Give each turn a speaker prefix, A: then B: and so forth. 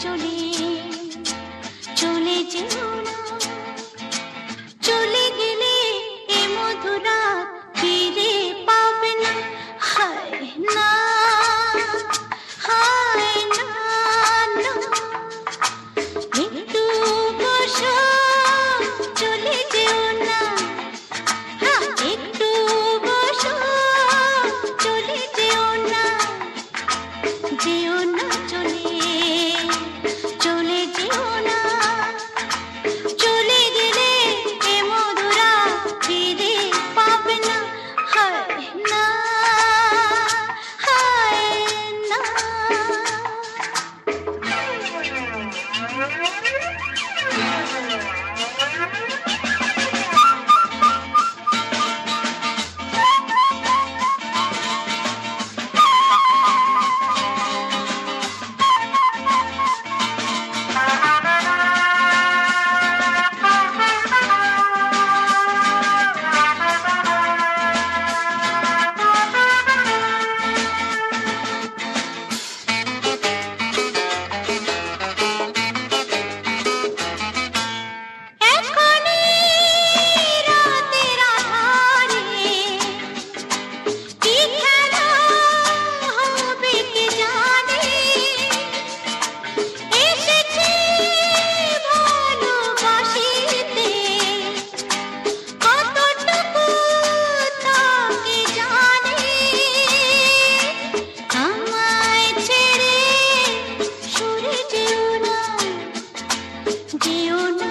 A: চলে চলে যেও না, চলে গেলে এ মধুরা ফিরে পাবে না। হায় না, হায় না, না, একটু বসো, চলে যেও না, হ্যাঁ, একটু বসো, চলে যেও না, যেও না, চলে চলে যেও না, চলে গেলে এ মধুরা ফিরে পাবে না। হায় না, হায় না। এখনই রাতের আঁধারে কি খেলা হবে কে জানে, এসেছি ভালোবাসিতে, কতটুকু থাকে জানে, আমায় ছেড়ে সরে যেও না, যেও না,